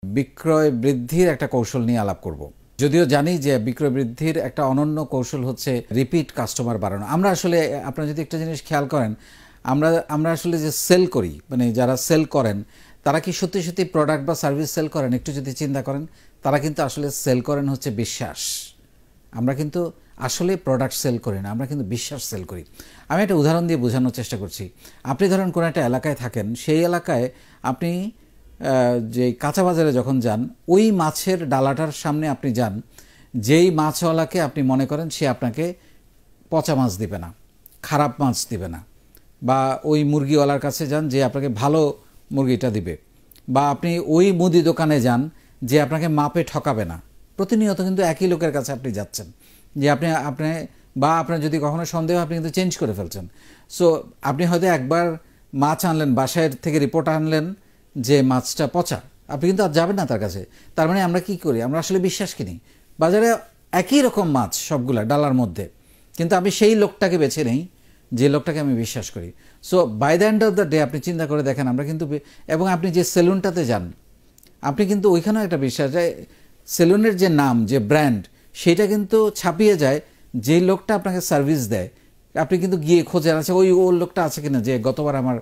বিক্রয় বৃদ্ধির একটা কৌশল নিয়ে আলাপ করব। যদিও জানি যে বিক্রয় বৃদ্ধির একটা অনন্য কৌশল হচ্ছে রিপিট কাস্টমার বাড়ানো। আমরা আসলে আপনারা যদি একটা জিনিস খেয়াল করেন, আমরা আসলে যে সেল করি, মানে যারা সেল করেন তারা কি সত্যি সত্যি প্রোডাক্ট বা সার্ভিস সেল করেন? একটু যদি চিন্তা করেন, তারা কিন্তু আসলে সেল করেন হচ্ছে বিশ্বাস। আমরা কিন্তু আসলে প্রোডাক্ট সেল করি না, আমরা কিন্তু বিশ্বাস সেল করি। আমি একটা উদাহরণ দিয়ে বোঝানোর চেষ্টা করছি। আপনি ধরেন কোনো একটা এলাকায় থাকেন, সেই এলাকায় আপনি যে কাঁচা বাজারে যখন যান, ওই মাছের ডালাটার সামনে আপনি যান, যেই মাছওয়ালাকে আপনি মনে করেন সে আপনাকে পচা মাছ দিবে না, খারাপ মাছ দিবে না, বা ওই মুরগিওয়ালার কাছে যান যে আপনাকে ভালো মুরগিটা দিবে, বা আপনি ওই মুদি দোকানে যান যে আপনাকে মাপে ঠকাবে না। প্রতিনিয়ত কিন্তু একই লোকের কাছে আপনি যাচ্ছেন, যে আপনি বা আপনার যদি কখনো সন্দেহ, আপনি কিন্তু চেঞ্জ করে ফেলছেন। সো আপনি হয়তো একবার মাছ আনলেন, বাসায় থেকে রিপোর্ট আনলেন যে মাছটা পচা, আপনি কিন্তু আর যাবেন না তার কাছে। তার মানে আমরা কি করি? আমরা আসলে বিশ্বাস কিনি। বাজারে একই রকম মাছ সবগুলা ডালার মধ্যে, কিন্তু আমি সেই লোকটাকে বেছে নেই যে লোকটাকে আমি বিশ্বাস করি। So by the end of the day আপনি চিন্তা করে দেখেন, আমরা কিন্তু, এবং আপনি যে সেলুনটাতে যান, আপনি কিন্তু ওইখানেও একটা বিশ্বাস যায়, সেলুনের যে নাম, যে ব্র্যান্ড, সেটা কিন্তু ছাপিয়ে যায় যে লোকটা আপনাকে সার্ভিস দেয়। আপনি কিন্তু গিয়ে খোঁজেন, আছে ওই লোকটা আছে কিনা যে গতবার আমার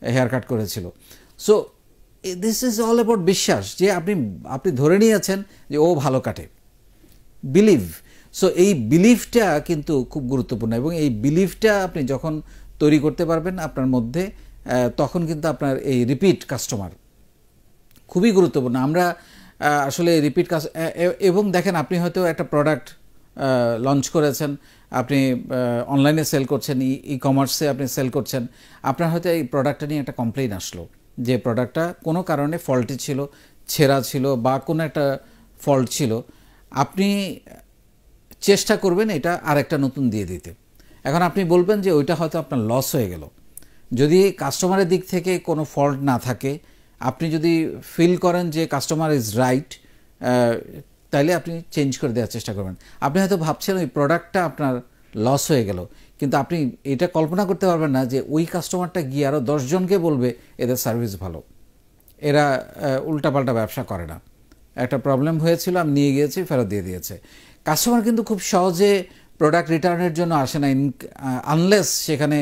হেয়ার কাট করেছিল। So this is all about বিশ্বাস, যে আপনি ধরে নিয়েছেন যে ও ভালো কাটে, বিলিভ। সো এই বিলিফটা কিন্তু খুব গুরুত্বপূর্ণ, এবং এই বিলিফটা আপনি যখন তৈরি করতে পারবেন আপনার মধ্যে, তখন কিন্তু আপনার এই রিপিট কাস্টমার খুবই গুরুত্বপূর্ণ। আমরা আসলে রিপিট এবং দেখেন, আপনি হয়তো একটা প্রোডাক্ট লঞ্চ করেছেন, আপনি অনলাইনে সেল করছেন, ই কমার্সে আপনি সেল করছেন, আপনার হয়তো এই প্রোডাক্টটা নিয়ে একটা কমপ্লেইন আসলো যে প্রোডাক্টটা কোনো কারণে ফল্টি ছিল, ছেঁড়া ছিল, বা কোনো একটা ফল্ট ছিল। আপনি চেষ্টা করবেন এটা আরেকটা নতুন দিয়ে দিতে। এখন আপনি বলবেন যে ওইটা হয়তো আপনার লস হয়ে গেল। যদি কাস্টমারের দিক থেকে কোনো ফল্ট না থাকে, আপনি যদি ফিল করেন যে কাস্টমার ইজ রাইট, তাইলে আপনি চেঞ্জ করে দেওয়ার চেষ্টা করবেন। আপনি হয়তো ভাবছেন ওই প্রোডাক্টটা আপনার লস হয়ে গেল, কিন্তু আপনি এটা কল্পনা করতে পারবেন না যে ওই কাস্টমারটা গিয়ে আরও 10 জনকে বলবে এদের সার্ভিস ভালো। এরা উল্টাপাল্টা ব্যবসা করে না, একটা প্রবলেম হয়েছিল, আমি নিয়ে গিয়েছি, ফেরত দিয়ে দিয়েছে। কাস্টমার কিন্তু খুব সহজে প্রোডাক্ট রিটার্নের জন্য আসে না, আনলেস সেখানে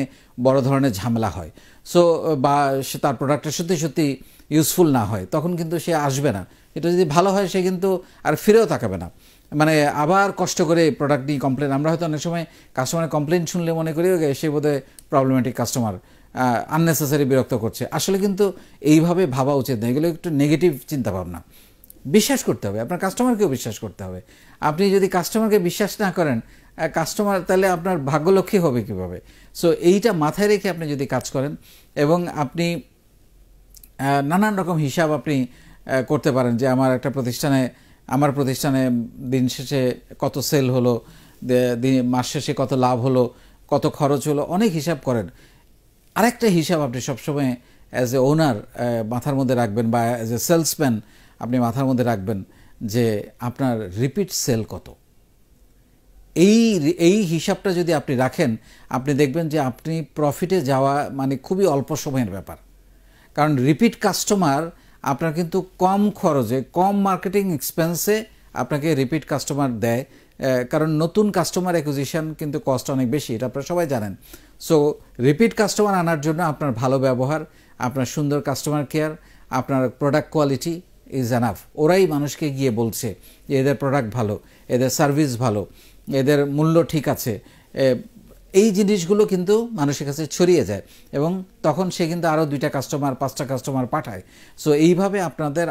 বড় ধরনের ঝামেলা হয়। সো বা সে তার প্রোডাক্টটা সত্যি সত্যি ইউজফুল না হয়, তখন কিন্তু সে আসবে না। এটা যদি ভালো হয়, সে কিন্তু আর ফিরেও তাকাবে না, মানে আবার কষ্ট করে প্রোডাক্ট নিয়ে কমপ্লেন। আমরা হয়তো অনেক সময় কাস্টমারের কমপ্লেন শুনলে মনে করি সে বোধহয় প্রবলেমেটিক কাস্টমার, আননেসেসারি বিরক্ত করছে। আসলে কিন্তু এইভাবে ভাবা উচিত না, এগুলো একটু নেগেটিভ চিন্তাভাবনা। বিশ্বাস করতে হবে, আপনার কাস্টমারকেও বিশ্বাস করতে হবে। আপনি যদি কাস্টমারকে বিশ্বাস না করেন, কাস্টমার তাহলে আপনার ভাগ্যলক্ষ্মী হবে কিভাবে? সো এইটা মাথায় রেখে আপনি যদি কাজ করেন, এবং আপনি নানান রকম হিসাব আপনি করতে পারেন যে আমার প্রতিষ্ঠানে দিন শেষে কত সেল হলো, মাস শেষে কত লাভ হলো, কত খরচ হলো, অনেক হিসাব করেন। আরেকটা হিসাব আপনি সবসময় অ্যাজ এ ওনার মাথার মধ্যে রাখবেন, বা অ্যাজ এ সেলসম্যান আপনি মাথার মধ্যে রাখবেন যে আপনার রিপিট সেল কত। এই হিসাবটা যদি আপনি রাখেন, আপনি দেখবেন যে আপনি প্রফিটে যাওয়া মানে খুবই অল্প সময়ের ব্যাপার। কারণ রিপিট কাস্টমার আপনার কিন্তু কম খরচে, কম মার্কেটিং এক্সপেন্সে আপনাকে রিপিট কাস্টমার দেয়। কারণ নতুন কাস্টমার অ্যাকুইজিশন কিন্তু কস্ট অনেক বেশি, এটা আপনারা সবাই জানেন। সো রিপিট কাস্টমার আনার জন্য আপনার ভালো ব্যবহার, আপনার সুন্দর কাস্টমার কেয়ার, আপনার প্রোডাক্ট কোয়ালিটি ইজ এনাফ। ওরাই মানুষকে গিয়ে বলছে যে এদের প্রোডাক্ট ভালো, এদের সার্ভিস ভালো, এদের মূল্য ঠিক আছে। এই জিনিসগুলো কিন্তু মানুষের কাছে ছড়িয়ে যায়, এবং তখন সে কিন্তু আরও 2টা কাস্টমার, 5টা কাস্টমার পাঠায়। সো এইভাবে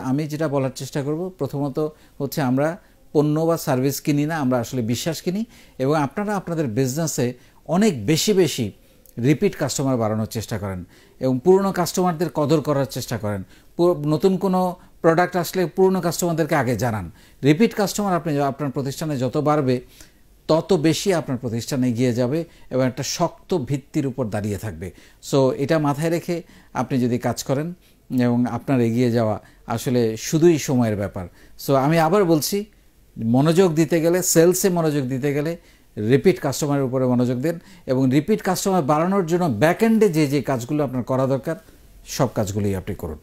আমি যেটা বলার চেষ্টা করব, প্রথমত হচ্ছে আমরা পণ্য বা সার্ভিস কিনি না, আমরা আসলে বিশ্বাস কিনি। এবং আপনারা আপনাদের বিজনেসে অনেক বেশি বেশি রিপিট কাস্টমার বাড়ানোর চেষ্টা করেন, এবং পুরনো কাস্টমারদের কদর করার চেষ্টা করেন। নতুন কোনো প্রোডাক্ট আসলে পুরনো কাস্টমারদেরকে আগে জানান। রিপিট কাস্টমার আপনার প্রতিষ্ঠানে যত বাড়বে, তত বেশি আপনার প্রতিষ্ঠান এগিয়ে যাবে এবং একটা শক্ত ভিত্তির উপর দাঁড়িয়ে থাকবে। সো এটা মাথায় রেখে আপনি যদি কাজ করেন, এবং আপনার এগিয়ে যাওয়া আসলে শুধুই সময়ের ব্যাপার। সো আমি আবার বলছি, মনোযোগ দিতে গেলে, সেলসে মনোযোগ দিতে গেলে রিপিট কাস্টমারের উপরে মনোযোগ দেন, এবং রিপিট কাস্টমার বাড়ানোর জন্য ব্যাকএন্ডে যে কাজগুলো আপনার করা দরকার, সব কাজগুলোই আপনি করুন।